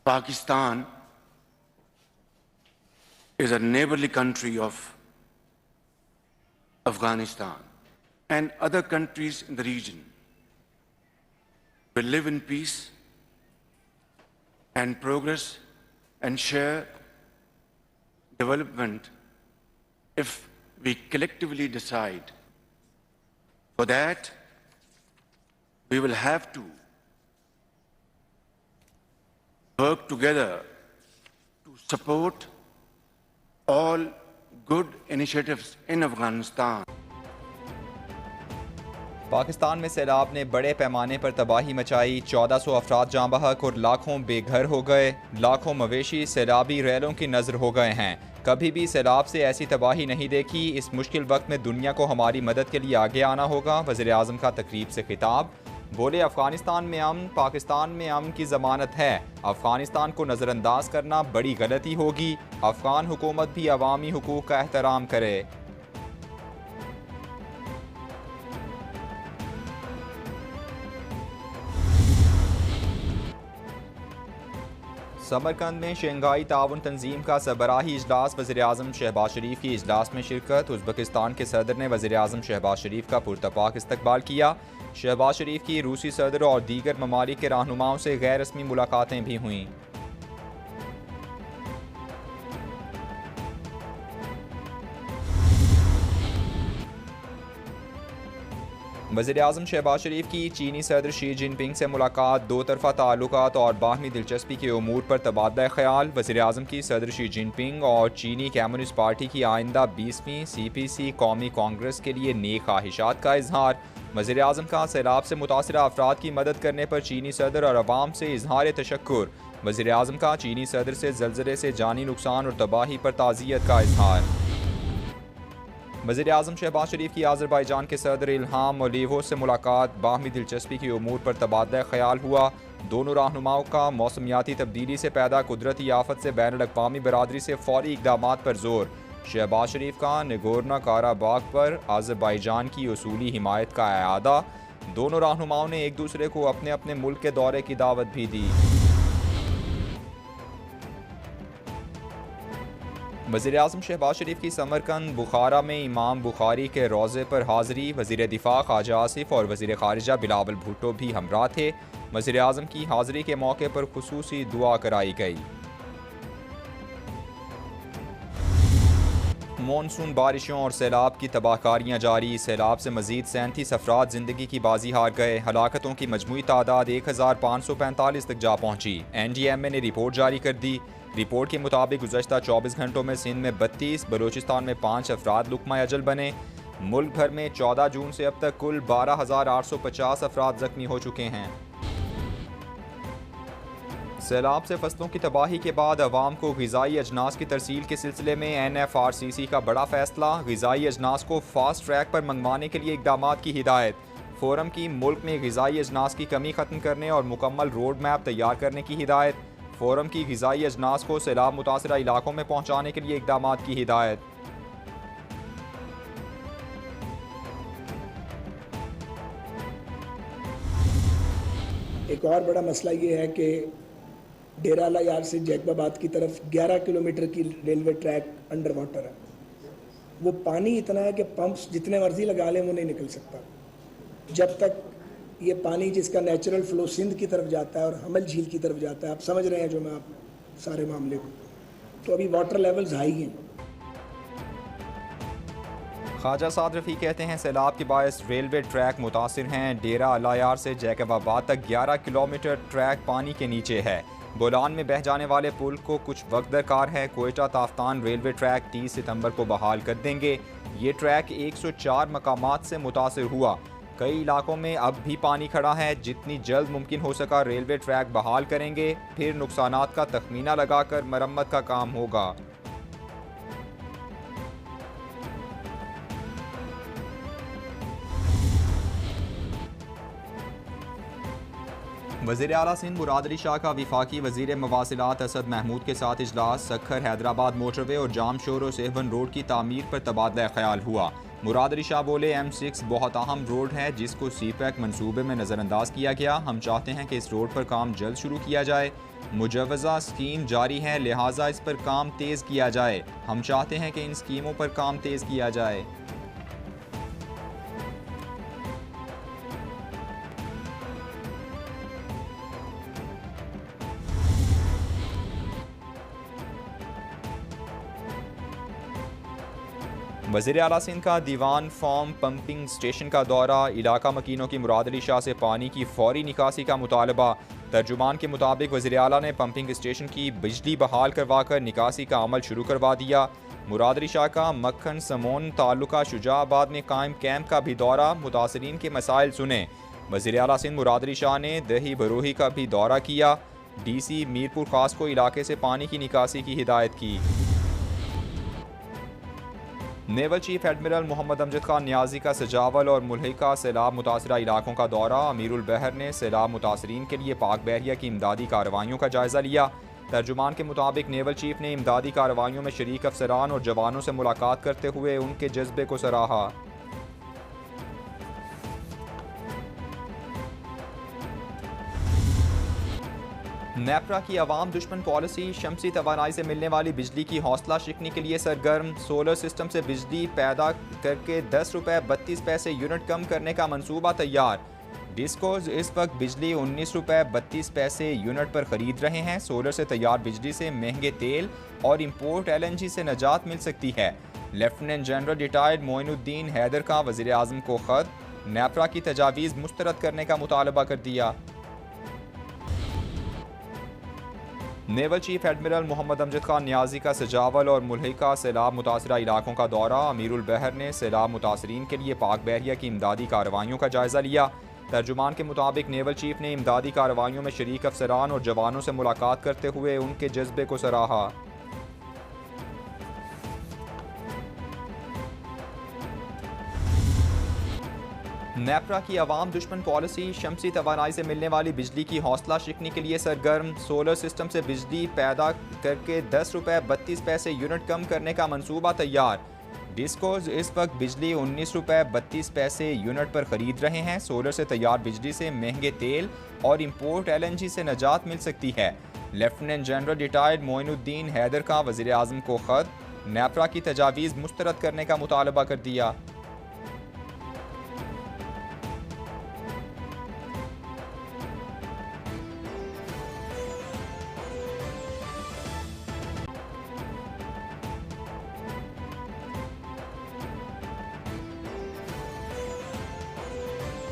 Pakistan is a neighborly country of Afghanistan, and other countries in the region will live in peace and progress and share development if we collectively decide. For that, we will have to work together to support all good initiatives in Afghanistan. Pakistan में सैलाब ने बड़े पैमाने पर तबाही मचाई। 1400 अफराद जाँ बहक और लाखों बेघर हो गए। लाखों मवेशी सैलाबी रैलों की नज़र हो गए हैं। कभी भी सैलाब से ऐसी तबाही नहीं देखी। इस मुश्किल वक्त में दुनिया को हमारी मदद के लिए आगे आना होगा। वज़ीर आज़म का तकरीब से खिताब। बोले, अफगानिस्तान में अमन, पाकिस्तान में अमन की ज़मानत है। अफगानिस्तान को नज़रअंदाज करना बड़ी गलती होगी। अफगान हुकूमत भी अवामी हुकूक का एहतराम करे। समरकंद में शंघाई ताउन तंजीम का सरबराही इजलास। वज़ीर आज़म शहबाज शरीफ की इजलास में शिरकत। उज़्बेकिस्तान के सदर ने वज़ीर आज़म शहबाज शरीफ का पुरतपाक इस्तकबाल किया। शहबाज शरीफ की रूसी सदर और दीगर ममालिक के रहनुमाओं से गैर रस्मी मुलाकातें भी हुईं। वज़ीर आज़म शहबाज शरीफ की चीनी सदर शी जिनपिंग से मुलाकात। दो तरफ़ा ताल्लुकात और बाहमी दिलचस्पी के उमूर पर तबादला ख्याल। वज़ीर आज़म की सदर शी जिनपिंग और चीनी कम्युनिस्ट पार्टी की आइंदा 20वीं CPC कौमी कांग्रेस के लिए नेक ख्वाहिशात का इजहार। वज़ीर आज़म का सैलाब से मुतासिरा अफराद की मदद करने पर चीनी सदर और अवाम से इजहार तशक्कुर। वज़ीर आज़म का चीनी सदर से ज़लज़ले से जानी नुकसान और तबाही पर ताज़ियत का इजहार। वज़ीर आज़म शहबाज शरीफ की आज़रबाईजान के सदर इल्हाम अलीवो से मुलाकात। बाहमी दिलचस्पी के उमूर पर तबादला ख्याल हुआ। दोनों रहनुमाओं का मौसमियाती तब्दीली से पैदा कुदरती आफत से बैनुल-अक़वामी बरादरी से फौरी इक़दामात पर जोर। शहबाज शरीफ का नगोर्नो काराबाख पर आज़रबाईजान की उसूली हिमायत का एआदा। दोनों रहनुमाओं ने एक दूसरे को अपने अपने मुल्क के दौरे की दावत भी दी। वज़ीर आज़म शहबाज शरीफ की समरकंद बुखारा में इमाम बुखारी के रोज़े पर हाज़री। वज़ीर दिफ़ा ख्वाजा आसिफ और वज़ीर ख़ारिजा बिलावल भुट्टो भी हमरा थे। वज़ीर आज़म की हाज़री के मौके पर खुसूसी दुआ कराई गई। मॉनसून बारिशों और सैलाब की तबाहकारियाँ जारी। सैलाब से मज़ीद 37 अफराद ज़िंदगी की बाजी हार गए। हलाकतों की मजमूई तादाद 1545 तक जा पहुँची। NDMA ने रिपोर्ट जारी कर दी। रिपोर्ट के मुताबिक गुज़श्ता 24 घंटों में सिंध में 32, बलूचिस्तान में 5 अफराद लुक़मा अजल बने। मुल्क भर में 14 जून से अब तक कुल 12,850 अफराद ज़ख्मी हो चुके हैं। सैलाब से फसलों की तबाही के बाद अवाम को ग़िज़ाई अजनास की तरसील के सिलसिले में NFRCC का बड़ा फैसला। ग़िज़ाई अजनास को फास्ट ट्रैक पर मंगवाने के लिए इक़दामात की हिदायत। फोरम की मुल्क में ग़िज़ाई अजनास की कमी ख़त्म करने और मुकम्मल रोड मैप तैयार करने की हिदायत। फोरम की ग़िज़ाई अजनास को सैलाब मुतासिरा इलाकों में पहुँचाने के लिए इक़दामात की हिदायत। एक और बड़ा मसला ये है कि डेरा अला यार से जैकबाबाद की तरफ 11 किलोमीटर की रेलवे ट्रैक अंडर वाटर है। वो पानी इतना है कि पंप्स जितने मर्जी लगा लें वो नहीं निकल सकता। जब तक ये पानी जिसका नेचुरल फ्लो सिंध की तरफ जाता है और हमल झील की तरफ जाता है, आप समझ रहे हैं जो मैं आप सारे मामले को, तो अभी वाटर लेवल्स हाई हैं। ख्वाजा साद रफ़ी कहते हैं सैलाब के बायस रेलवे ट्रैक मुतासिर हैं। डेरा अला यार से जैकबाबाद तक 11 किलोमीटर ट्रैक पानी के नीचे है। बोलान में बह जाने वाले पुल को कुछ वक्त दरकार है। कोयटा ताफ्तान रेलवे ट्रैक 30 सितंबर को बहाल कर देंगे। ये ट्रैक 104 मकामात से मुतासिर हुआ। कई इलाकों में अब भी पानी खड़ा है। जितनी जल्द मुमकिन हो सका रेलवे ट्रैक बहाल करेंगे, फिर नुकसानात का तखमीना लगाकर मरम्मत का काम होगा। वज़ीर आला सिंध मुराद अली शाह का विफाकी वज़ीर मवासिलात असद महमूद के साथ इजलास। सखर हैदराबाद मोटरवे और जाम शोर और सेहवन रोड की तामीर पर तबादला ख्याल हुआ। मुराद अली शाह बोले, M6 बहुत अहम रोड है जिसको CPEC मंसूबे में नज़रअंदाज किया गया। हम चाहते हैं कि इस रोड पर काम जल्द शुरू किया जाए। मुजवज़ा स्कीम जारी है, लिहाजा इस पर काम तेज़ किया जाए। हम चाहते हैं कि इन स्कीमों पर काम तेज़ किया जाए। वज़ीर आला सिंध का दीवान फार्म पंपिंग स्टेशन का दौरा, इलाका मकीनों की मुराद अली शाह से पानी की फौरी निकासी का मुतालबा। तर्जुमान के मुताबिक वज़ीर आला ने पंपिंग स्टेशन की बिजली बहाल करवाकर निकासी का अमल शुरू करवा दिया। मुराद अली शाह का मक्खन समोन तालुका शुजाबाद में कायम कैंप का भी दौरा, मुतासरीन के मसाइल सुने। वज़ीर आला सिंध मुराद अली शाह ने दही बरोही का भी दौरा किया। DC मीरपुर खास को इलाके से पानी की निकासी की हिदायत की। Naval chief admiral Mohammad Amjad Khan Niazi का सजावल और मुल्हिका सैलाब मुतासरा इलाकों का दौरा। अमीरुल बहर ने सैलाब मुतासरीन के लिए पाक बहरिया की इमदादी कार्रवाइयों का जायज़ा लिया। तर्जुमान के मुताबिक नेवल चीफ ने इमदादी कार्रवाइयों में शरीक अफसरान और जवानों से मुलाकात करते हुए उनके जज्बे को सराहा। नेपरा की अवाम दुश्मन पॉलिसी, शमसी तवानाई से मिलने वाली बिजली की हौसला शिकनी के लिए सरगर्म। सोलर सिस्टम से बिजली पैदा करके 10 रुपये 32 पैसे यूनिट कम करने का मंसूबा तैयार। डिस्कोज इस वक्त बिजली 19 रुपये 32 पैसे यूनिट पर खरीद रहे हैं। सोलर से तैयार बिजली से महंगे तेल और इम्पोर्ट LNG से निजात मिल सकती है। Lieutenant general retired Moinuddin Haider का वज़ीर आज़म को ख़त, नेपरा की तजावीज़ मुस्तरद करने का मुतालबा कर दिया। Naval chief admiral Mohammad Amjad Khan Niazi का सजावल और मुल्हिका सैलाब मुतासरा इलाकों का दौरा। अमीरुल बहर ने सैलाब मुतासरीन के लिए पाक बहरिया की इमदादी कार्रवाइयों का जायज़ा लिया। तर्जुमान के मुताबिक नेवल चीफ ने इमदादी कार्रवाइयों में शरीक अफसरान और जवानों से मुलाकात करते हुए उनके जज्बे को सराहा। नेपरा की अवाम दुश्मन पॉलिसी, शमसी तवानाई से मिलने वाली बिजली की हौसला शिकनी के लिए सरगर्म। सोलर सिस्टम से बिजली पैदा करके 10 रुपये 32 पैसे यूनिट कम करने का मंसूबा तैयार। डिस्कोज इस वक्त बिजली 19 रुपये 32 पैसे यूनिट पर खरीद रहे हैं। सोलर से तैयार बिजली से महंगे तेल और इम्पोर्ट LNG से निजात मिल सकती है। Lieutenant general retired Moinuddin Haider का वज़ीर आज़म को ख़त, नेपरा की तजावीज़ मुस्तरद करने का मुतालबा कर दिया।